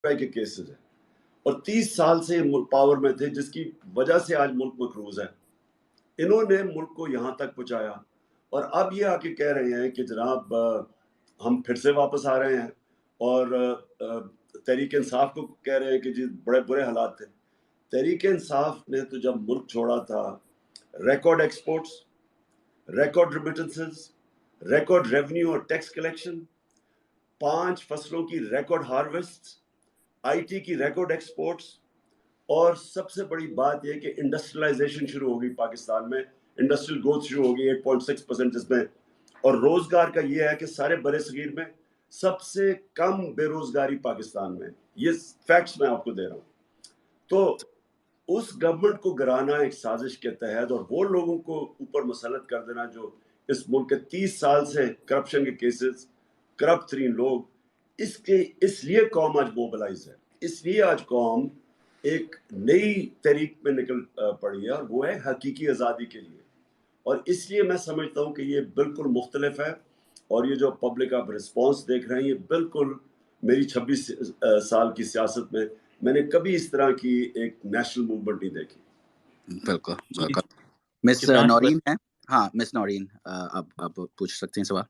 के केसेस हैं और 30 साल से पावर में थे, जिसकी वजह से आज मुल्क मकरूज है। इन्होंने मुल्क को यहाँ तक पहुँचाया और अब ये आके कह रहे हैं कि जनाब हम फिर से वापस आ रहे हैं और तहरीक इंसाफ को कह रहे हैं कि जी बड़े बुरे हालात थे। तहरीक इंसाफ ने तो जब मुल्क छोड़ा था, record exports, record remittances, record revenue और टैक्स कलेक्शन, 5 फसलों की रिकॉर्ड हार्वेस्ट, आईटी की रिकॉर्ड एक्सपोर्ट्स, और सबसे बड़ी बात यह कि इंडस्ट्रियलाइजेशन शुरू हो गई पाकिस्तान में, इंडस्ट्रियल ग्रोथ शुरू हो गई 8.6% इसमें, और रोजगार का ये है कि सारे बड़े सगीर में सबसे कम बेरोजगारी पाकिस्तान में। ये फैक्ट्स मैं आपको दे रहा हूँ। तो उस गवर्नमेंट को गिराना एक साजिश के तहत और वो लोगों को ऊपर मुसल्लत कर देना जो इस मुल्क के 30 साल से करप्शन के केसेस, करप्ट तरीन लोग, इसलिए कौम आज मोबिलाइज है, इसलिए आज कौम एक नई तहरीक में निकल पड़ी है और वो है हकीकी आज़ादी के लिए। और इसलिए मैं समझता हूँ कि ये बिल्कुल मुख्तलिफ है और ये जो पब्लिक आप रिस्पॉन्स देख रहे हैं ये बिल्कुल मेरी 26 साल की सियासत में मैंने कभी इस तरह की एक नेशनल मूवमेंट नहीं देखी। बिल्कुल बिल्कुल। मिस नौरीन है। हाँ मिस नौरीन, आप पूछ सकते हैं सवाल।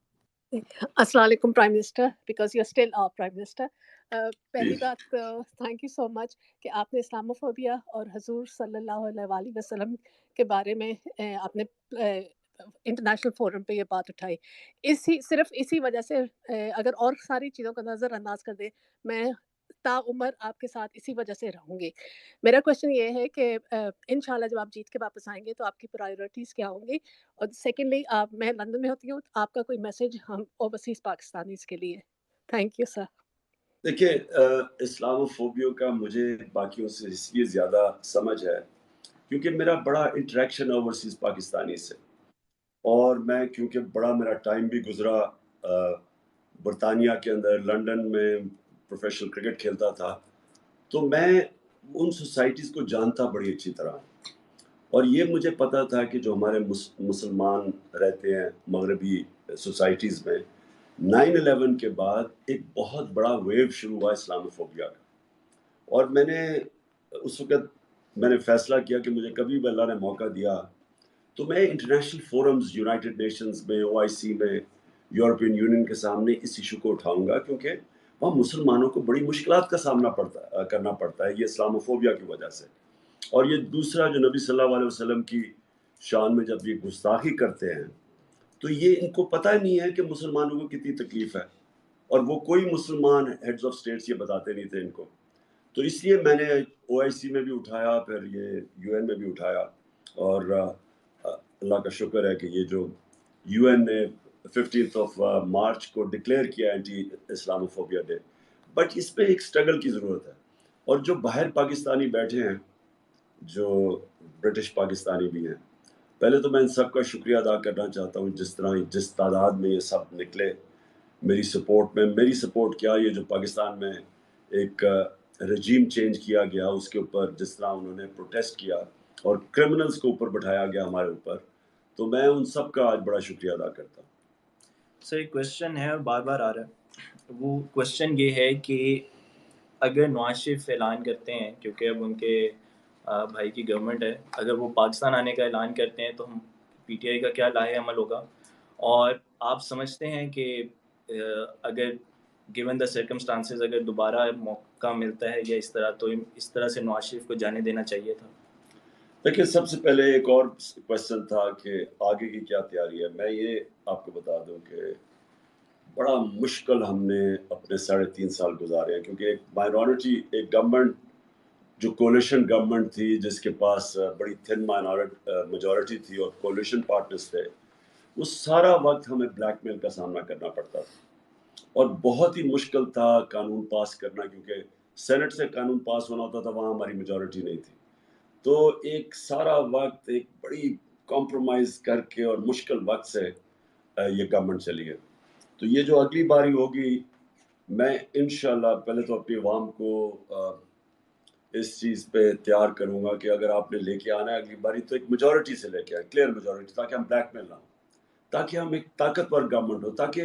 अस्सलाम वालेकुम prime minister, because you are still our prime minister. पहली बात थैंक यू सो मच कि आपने इस्लामोफोबिया और हजूर सल्लल्लाहु अलैहि वसल्लम के बारे में आपने इंटरनेशनल फोरम पे ये बात उठाई। सिर्फ इसी वजह से अगर और सारी चीज़ों का नज़रअंदाज कर दे, मैं ताउम्र आपके साथ इसी वजह से रहूँगी। मेरा क्वेश्चन ये है कि इंशाल्लाह जब आप जीत के वापस आएंगे तो आपकी प्रायोरिटीज़ क्या होंगी, और सेकेंडली मैं लंदन में होती हूँ, आपका कोई मैसेज हम ओवरसीज़ पाकिस्तानीज़ के लिए। Thank you sir. देखिए इस्लामोफोबिया का मुझे बाकियों से इसलिए ज़्यादा समझ है क्योंकि मेरा बड़ा इंटरेक्शन ओवरसीज़ पाकिस्तानी से, और मैं क्योंकि बड़ा मेरा टाइम भी गुजरा बरतानिया के अंदर, लंदन में प्रोफेशनल क्रिकेट खेलता था, तो मैं उन सोसाइटीज़ को जानता बड़ी अच्छी तरह। और ये मुझे पता था कि जो हमारे मुसलमान रहते हैं मगरबी सोसाइटीज़ में, 9/11 के बाद एक बहुत बड़ा वेव शुरू हुआ इस्लामोफोबिया का, और मैंने उस वक़्त मैंने फ़ैसला किया कि मुझे कभी भी अल्लाह ने मौका दिया तो मैं इंटरनेशनल फोरम्स, यूनाइटेड नेशंस में, OIC में, यूरोपियन यूनियन के सामने इस इशू को उठाऊंगा, क्योंकि वहाँ मुसलमानों को बड़ी मुश्किलात का सामना करना पड़ता है ये इस्लामोफोबिया की वजह से। और ये दूसरा जो नबी सल्लल्लाहु अलैहि वसल्लम की शान में जब ये गुस्ताखी करते हैं तो ये इनको पता नहीं है कि मुसलमानों को कितनी तकलीफ है, और वो कोई मुसलमान हेड्स ऑफ स्टेट्स ये बताते नहीं थे इनको। तो इसलिए मैंने OIC में भी उठाया, फिर ये UN में भी उठाया, और अल्लाह का शुक्र है कि ये जो UN ने 15 मार्च को डिक्लेयर किया एंटी इस्लामोफोबिया डे, बट इस पे एक स्ट्रगल की ज़रूरत है। और जो बाहर पाकिस्तानी बैठे हैं, जो ब्रिटिश पाकिस्तानी भी हैं, पहले तो मैं इन सब का शुक्रिया अदा करना चाहता हूँ जिस तादाद में ये सब निकले मेरी सपोर्ट में। मेरी सपोर्ट क्या, ये जो पाकिस्तान में एक रजीम चेंज किया गया उसके ऊपर जिस तरह उन्होंने प्रोटेस्ट किया और क्रिमिनल्स को ऊपर बैठाया गया हमारे ऊपर, तो मैं उन सब का आज बड़ा शुक्रिया अदा करता हूँ। सर एक क्वेश्चन है और बार बार आ रहा है, वो क्वेश्चन ये है कि अगर नवाज शरीफ ऐलान करते हैं, क्योंकि अब उनके भाई की गवर्नमेंट है, अगर वो पाकिस्तान आने का ऐलान करते हैं तो हम PTI का क्या लाहे अमल होगा, और आप समझते हैं कि अगर गिवन द सर्कमस्टांसेस अगर दोबारा मौका मिलता है या इस तरह, तो इस तरह से नवाज शरीफ को जाने देना चाहिए था? देखिए सबसे पहले एक और क्वेश्चन था कि आगे की क्या तैयारी है। मैं ये आपको बता दूं कि बड़ा मुश्किल हमने अपने 3.5 साल गुजारे हैं, क्योंकि एक माइनॉरिटी, एक गवर्नमेंट जो कोलिशन गवर्नमेंट थी जिसके पास बड़ी थिन मेजॉरिटी थी और कोलिशन पार्टनर्स थे, वो सारा वक्त हमें ब्लैकमेल का सामना करना पड़ता था और बहुत ही मुश्किल था कानून पास करना, क्योंकि सेनेट से कानून पास होना होता था, वहाँ हमारी मेजॉरिटी नहीं थी। तो एक सारा वक्त एक बड़ी कॉम्प्रोमाइज़ करके और मुश्किल वक्त से ये गवर्नमेंट चली है। तो ये जो अगली बारी होगी, मैं इंशाल्लाह पहले तो अपनी आवाम को इस चीज़ पे तैयार करूँगा कि अगर आपने लेके आना है अगली बारी तो एक मेजॉरिटी से लेके आए, क्लियर मेजॉरिटी, ताकि हम ब्लैकमेल ना हो, ताकि हम एक ताकतवर गवर्नमेंट हो, ताकि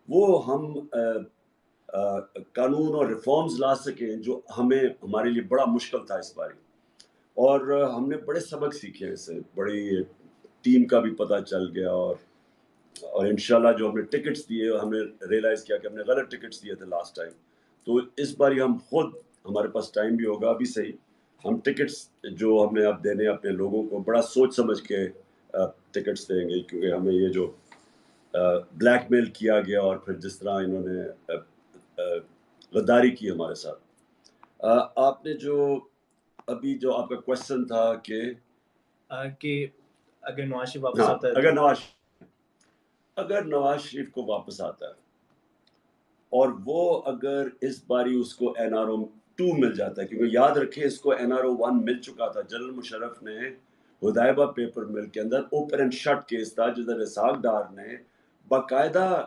वो हम قانون اور ریفارمز لا سکیں جو ہمارے لیے بڑا مشکل تھا اس باری. اور ہم نے بڑے سبق سیکھے ہیں اس سے, بڑی ٹیم کا بھی پتہ چل گیا, اور انشاءاللہ جو ہم نے ٹکٹس دیے ہم نے ریئلائز کیا کہ ہم نے غلط ٹکٹس دیے تھے لاسٹ ٹائم. تو اس بار ہم خود, ہمارے پاس ٹائم بھی ہوگا ابھی صحیح, ہم ٹکٹس جو ہم نے اب دینے اپنے لوگوں کو بڑا سوچ سمجھ کے ٹکٹس دیں گے, کیونکہ ہمیں یہ جو بلیک میل کیا گیا اور پھر جس طرح انہوں نے غداری کی ہمارے ساتھ. آپ نے جو ابھی جو آپ کا کوشچن تھا کہ اگر نواز شریف واپس آتا ہے, اگر نواز شریف کو واپس آتا ہے اور وہ اگر اس باری اس کو NRO 2 مل جاتا ہے, کیونکہ یاد رکھیں اس کو NRO 1 مل چکا تھا. جنرل مشرف نے ہدایبہ پیپر مل کے اندر اوپن اینڈ شٹ کیس تھا, جس میں اسحاق ڈار نے باقاعدہ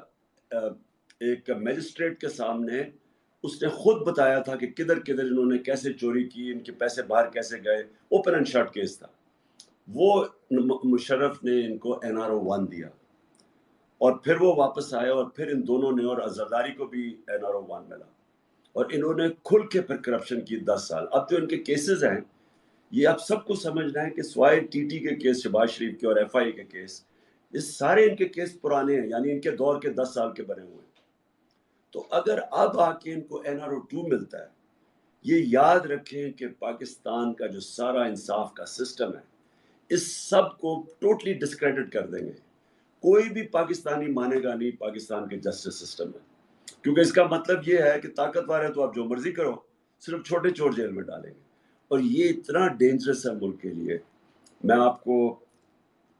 ایک میجسٹریٹ کے سامنے اس نے خود بتایا تھا کہ کدھر کدھر انہوں نے کیسے چوری کی, ان کے پیسے باہر کیسے گئے. اوپن اینڈ شٹ کیس تھا. وہ مشرف نے ان کو NRO 1 دیا, اور پھر وہ واپس آئے, اور پھر ان دونوں نے اور زرداری کو بھی NRO 1 ملا, اور انہوں نے کھل کے پھر کرپشن کی 10 سال. اب جو ان کے کیسز ہیں یہ آپ سب کو سمجھنا ہے کہ سوائے TT کے کیس, شہباز شریف کے اور FI کے کیس, یہ سارے ان کے کیس پرانے ہیں, یعنی ان کے دور کے 10 سال کے بنے ہوئے ہیں. تو اگر اب آ کے ان کو NRO 2 ملتا ہے, یہ یاد رکھیں کہ پاکستان کا جو سارا انصاف کا سسٹم ہے اس سب کو ٹوٹلی ڈسکریڈٹ کر دیں گے. کوئی بھی پاکستانی مانے گا نہیں پاکستان کے جسٹس سسٹم میں, کیونکہ اس کا مطلب یہ ہے کہ طاقتور ہے تو آپ جو مرضی کرو, صرف چھوٹے چور جیل میں ڈالیں گے. اور یہ اتنا ڈینجرس ہے ملک کے لیے. میں آپ کو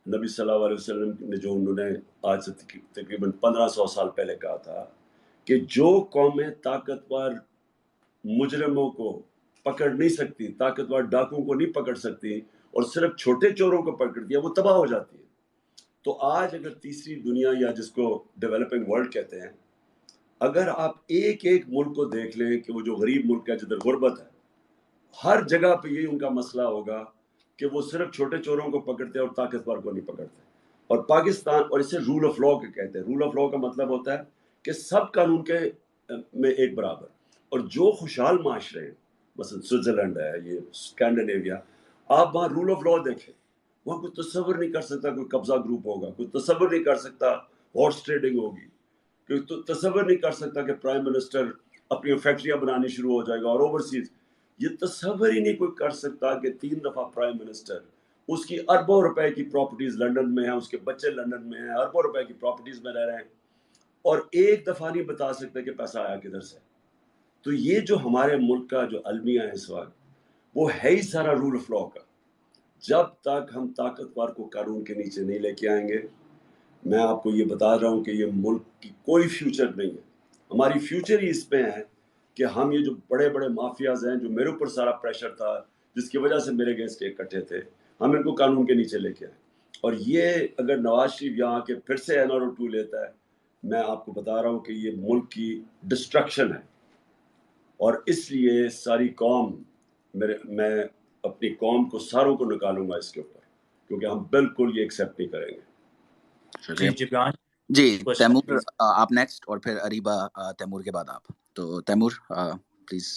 نبی صلی اللہ علیہ وسلم نے جو انہوں نے آج سے تقریباً 1500 سال پہلے کہا تھا کہ جو قومیں طاقتور مجرموں کو پکڑ نہیں سکتی, طاقتور ڈاکوں کو نہیں پکڑ سکتی, اور صرف چھوٹے چوروں کو پکڑ دیا, وہ تباہ ہو جاتی ہے. تو آج اگر تیسری دنیا, یا جس کو ڈیولپنگ ورلڈ کہتے ہیں, اگر آپ ایک ایک ملک کو دیکھ لیں کہ وہ جو غریب ملک ہے جدھر غربت ہے, ہر جگہ پہ یہی ان کا مسئلہ ہوگا کہ وہ صرف چھوٹے چوروں کو پکڑتے ہیں اور طاقتور کو نہیں پکڑتے. اور پاکستان, اور اسے رول آف لا کہتے ہیں. رول آف لا کا مطلب ہوتا ہے کہ سب قانون کے میں ایک برابر. اور جو خوشحال معاشرے ہیں, مثلا سوئٹزرلینڈ ہے, یہ اسکینڈینیویا, آپ وہاں رول آف لا دیکھیں, وہاں کوئی تصور نہیں کر سکتا کوئی قبضہ گروپ ہوگا, کوئی تصور نہیں کر سکتا ہارس ٹریڈنگ ہوگی, کوئی تصور نہیں کر سکتا کہ پرائم منسٹر اپنی فیکٹریاں بنانی شروع ہو جائے گا. اور اوورسیز یہ تصور ہی نہیں کوئی کر سکتا کہ 3 دفعہ پرائم منسٹر, اس کی اربوں روپے کی پراپرٹیز لنڈن میں ہیں, اس کے بچے لنڈن میں ہیں, اربوں روپے کی پراپرٹیز میں رہ رہے ہیں, اور ایک دفعہ نہیں بتا سکتے کہ پیسہ آیا کدھر سے. تو یہ جو ہمارے ملک کا جو المیہ ہے اس وقت, وہ ہے ہی سارا رول آف لا کا. جب تک ہم طاقتور کو قانون کے نیچے نہیں لے کے آئیں گے, میں آپ کو یہ بتا رہا ہوں کہ یہ ملک کی کوئی فیوچر نہیں ہے. ہماری فیوچر ہی اس پہ ہے کہ ہم یہ جو بڑے بڑے مافیاز ہیں, جو میرے اوپر سارا پریشر تھا, جس کی وجہ سے میرے اگینسٹ اکٹھے تھے, ہم ان کو قانون کے نیچے لے کے آئیں. اور یہ اگر نواز شریف یہاں کے پھر سے NRO 2 لیتا ہے, میں آپ کو بتا رہا ہوں کہ یہ ملک کی ڈسٹرکشن ہے. اور اس لیے ساری قوم, میں اپنی قوم کو ساروں کو نکالوں گا اس کے اوپر, کیونکہ ہم بالکل یہ ایکسیپٹ نہیں کریں گے. جی تیمور آپ نیکسٹ, اور پھر اریبہ تیمور کے بعد آپ. تو تیمور پلیز.